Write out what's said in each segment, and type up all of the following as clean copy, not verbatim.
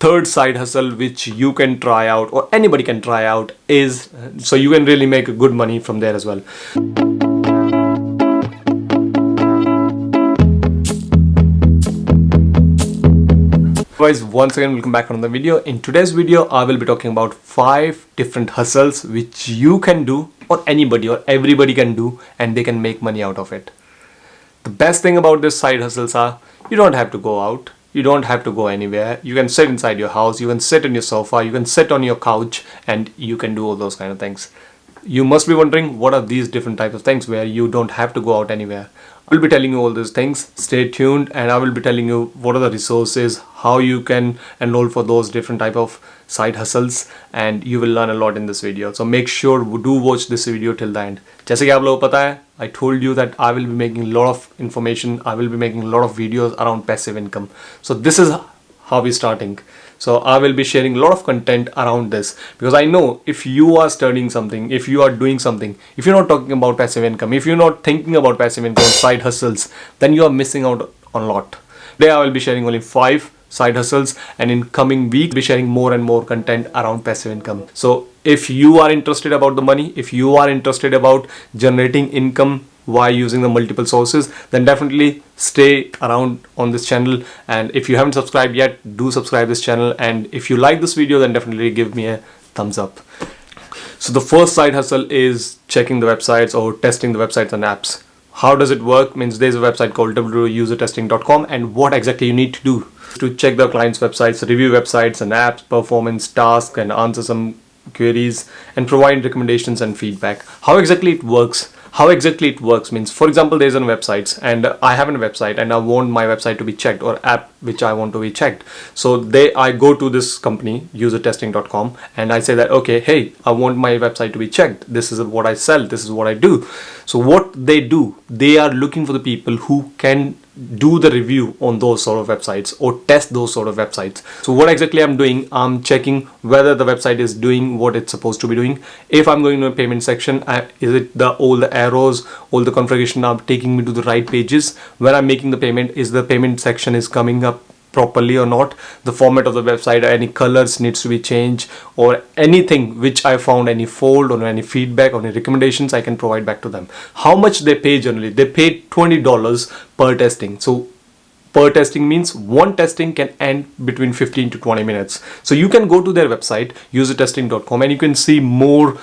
third side hustle which you can try out, or anybody can try out, is so you can really make good money from there as well. Guys, once again welcome back on the video. In today's video I will be talking about 5 different hustles which you can do, or anybody or everybody can do, and they can make money out of it. The best thing about this side hustles are you don't have to go out, you don't have to go anywhere. You can sit inside your house, you can sit on your sofa, you can sit on your couch, and you can do all those kind of things. You must be wondering, what are these different types of things where you don't have to go out anywhere? I will be telling you all these things. Stay tuned, and I will be telling you what are the resources, how you can enroll for those different type of side hustles, and you will learn a lot in this video. So make sure do watch this video till the end. जैसे कि आप लोगों को पता है, I told you that I will be making a lot of information, I will be making a lot of videos around passive income. So this is how we're starting. So I will be sharing a lot of content around this, because I know if you are studying something, if you are doing something, if you're not talking about passive income, if you're not thinking about passive income, side hustles, then you are missing out on a lot. Today I will be sharing only 5 side hustles, and in coming week I'll be sharing more and more content around passive income. So if you are interested about the money, if you are interested about generating income while using the multiple sources, then definitely stay around on this channel. And if you haven't subscribed yet, do subscribe this channel, and if you like this video, then definitely give me a thumbs up. So the first side hustle is checking the websites or testing the websites and apps. How does it work? Means there's a website called www.usertesting.com, and what exactly you need to do to check the client's websites, review websites and apps, performance, tasks, and answer some queries and provide recommendations and feedback. How exactly it works? How exactly it works means, for example, there's a website, and I have a website and I want my website to be checked, or app which I want to be checked. So I go to this company usertesting.com, and I say that, okay, hey, I want my website to be checked. This is what I sell, this is what I do. So what they do, they are looking for the people who can do the review on those sort of websites or test those sort of websites. So what exactly I'm doing, I'm checking whether the website is doing what it's supposed to be doing. If I'm going to a payment section, is it all the arrows, all the configuration are taking me to the right pages? When I'm making the payment, is the payment section is coming up properly or not? The format of the website, any colors needs to be changed, or anything which I found any fault or any feedback or any recommendations, I can provide back to them. How much they pay generally? They pay $20 per testing. So per testing means one testing can end between 15 to 20 minutes. So you can go to their website usertesting.com, and you can see more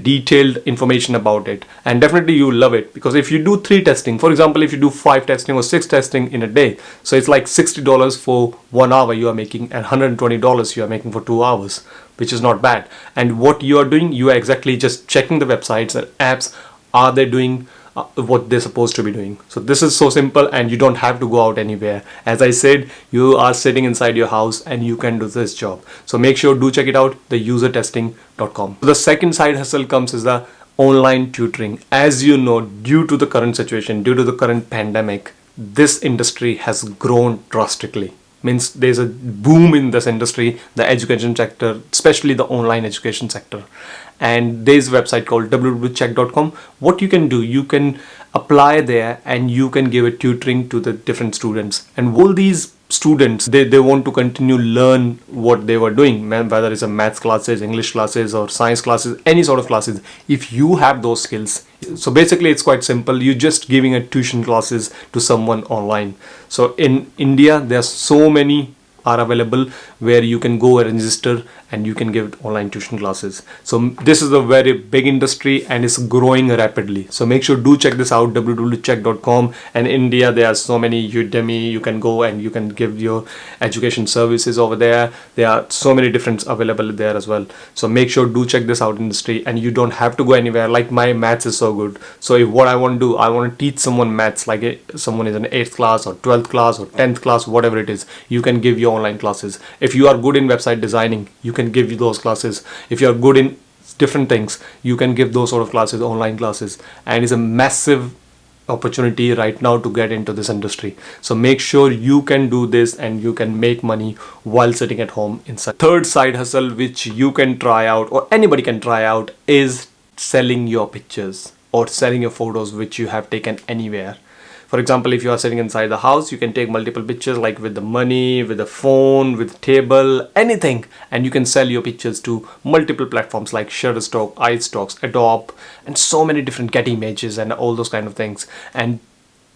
detailed information about it, and definitely you will love it, because if you do 3 testing, for example, if you do 5 testing or 6 testing in a day, so it's like $60 for 1 hour you are making, and $120 you are making for 2 hours, which is not bad. And what you are doing, you are exactly just checking the websites and apps, are they doing what they're supposed to be doing. So this is so simple, and you don't have to go out anywhere. As I said, you are sitting inside your house and you can do this job. So make sure do check it out, the usertesting.com. So the second side hustle comes is the online tutoring. As you know, due to the current situation, due to the current pandemic, this industry has grown drastically. Means there's a boom in this industry, the education sector, especially the online education sector. And there's a website called www.check.com. What you can do, you can apply there and you can give a tutoring to the different students. And all these students, they want to continue learn what they were doing, whether it's a maths classes, English classes, or science classes, any sort of classes. If you have those skills, so basically it's quite simple. You're just giving a tuition classes to someone online. So in India, there are so many are available where you can go and register and you can give online tuition classes. So this is a very big industry and it's growing rapidly. So make sure do check this out, www.check.com. And in India there are so many Udemy, you can go and you can give your education services over there. There are so many different available there as well. So make sure do check this out industry, and you don't have to go anywhere. Like my maths is so good. So if what I want to do, I want to teach someone maths, like someone is in 8th class or 12th class or 10th class, whatever it is, you can give your online classes. If you are good in website designing, you can give you those classes. If you are good in different things, you can give those sort of classes, online classes. And it's a massive opportunity right now to get into this industry. So make sure you can do this and you can make money while sitting at home inside. Third side hustle which you can try out, or anybody can try out, is selling your pictures or selling your photos which you have taken anywhere. For example, if you are sitting inside the house, you can take multiple pictures, like with the money, with the phone, with the table, anything, and you can sell your pictures to multiple platforms like Shutterstock, iStocks, Adobe, and so many different Getty Images and all those kind of things. And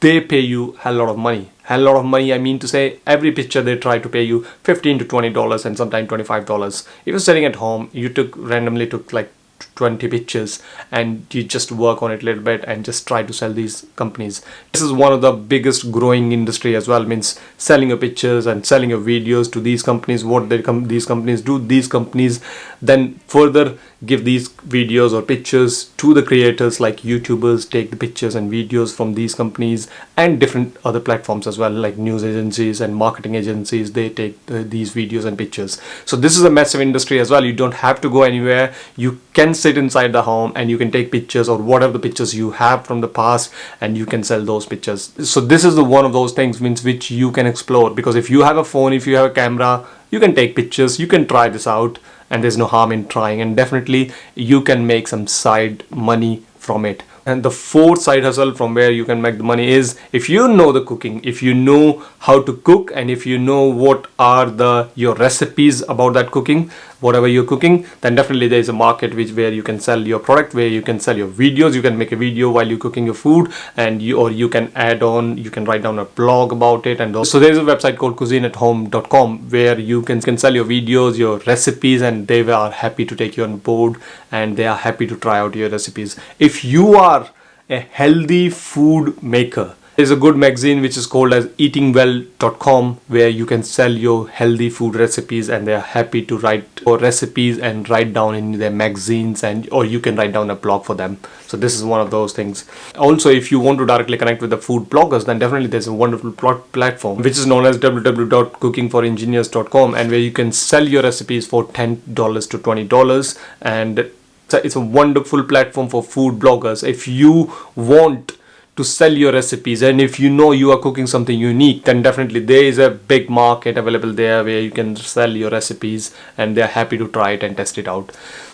they pay you a lot of money. A lot of money, I mean to say, every picture they try to pay you $15 to $20 and sometimes $25. If you're sitting at home, you randomly took like 20 pictures and you just work on it a little bit and just try to sell these companies. This is one of the biggest growing industry as well, means selling your pictures and selling your videos to these companies. What these companies do, these companies then further give these videos or pictures to the creators, like YouTubers take the pictures and videos from these companies and different other platforms as well, like news agencies and marketing agencies. They take these videos and pictures. So this is a massive industry as well. You don't have to go anywhere. You can sit inside the home and you can take pictures or whatever the pictures you have from the past, and you can sell those pictures. So this is the one of those things means which you can explore, because if you have a phone, if you have a camera, you can take pictures, you can try this out, and there's no harm in trying, and definitely you can make some side money from it. And the fourth side hustle from where you can make the money is, if you know the cooking, if you know how to cook, and if you know what are your recipes about that cooking, whatever you're cooking, then definitely there is a market where you can sell your product, where you can sell your videos. You can make a video while you're cooking your food, and you can add on, you can write down a blog about it. And so there's a website called cuisineathome.com where you can sell your videos, your recipes, and they are happy to take you on board and they are happy to try out your recipes. If you are a healthy food maker, there's a good magazine which is called as eatingwell.com where you can sell your healthy food recipes, and they are happy to write your recipes and write down in their magazines, or you can write down a blog for them. So this is one of those things. Also, if you want to directly connect with the food bloggers, then definitely there's a wonderful platform which is known as www.cookingforengineers.com, and where you can sell your recipes for $10 to $20, and it's a wonderful platform for food bloggers. If you want to sell your recipes, and if you know you are cooking something unique, then definitely there is a big market available there where you can sell your recipes, and they're happy to try it and test it out.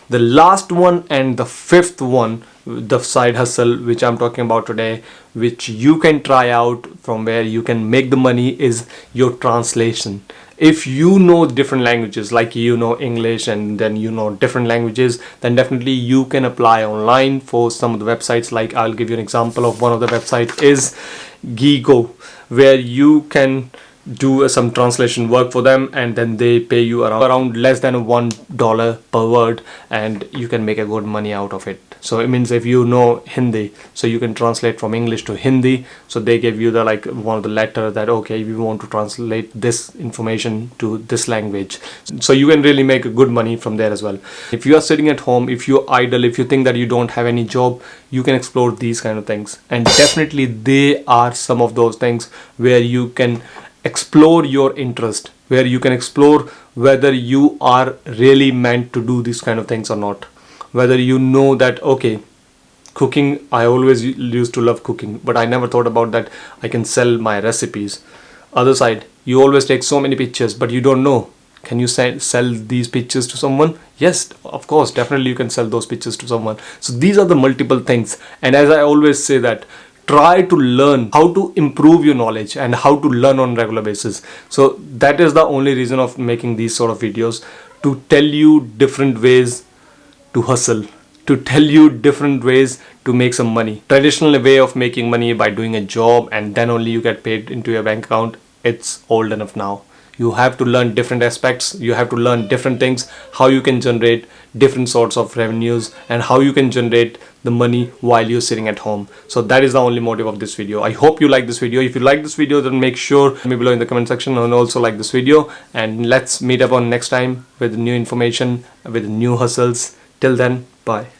The last one and the fifth one, the side hustle which I'm talking about today, which you can try out from where you can make the money, is your translation. If you know different languages, like you know English and then you know different languages, then definitely you can apply online for some of the websites. Like I'll give you an example of one of the websites is Gigo, where you can do some translation work for them, and then they pay you around less than $1 per word, and you can make a good money out of it. So it means if you know Hindi, so you can translate from English to Hindi. So they give you the one of the letter that okay, we want to translate this information to this language. So you can really make a good money from there as well. If you are sitting at home, if you're idle, if you think that you don't have any job, you can explore these kind of things, and definitely they are some of those things where you can explore your interest, where you can explore whether you are really meant to do these kind of things or not. Whether you know that okay, cooking, I always used to love cooking, but I never thought about that I can sell my recipes. Other side, you always take so many pictures, but you don't know, can you sell these pictures to someone? Yes, of course, definitely you can sell those pictures to someone. So these are the multiple things, and as I always say that try to learn how to improve your knowledge and how to learn on regular basis. So that is the only reason of making these sort of videos, to tell you different ways to hustle, to tell you different ways to make some money. Traditional way of making money by doing a job and then only you get paid into your bank account, it's old enough now. You have to learn different aspects, you have to learn different things, how you can generate different sorts of revenues and how you can generate the money while you're sitting at home. So that is the only motive of this video. I hope you like this video. If you like this video, then make sure to me below in the comment section and also like this video, and let's meet up on next time with new information, with new hustles. Till then, bye.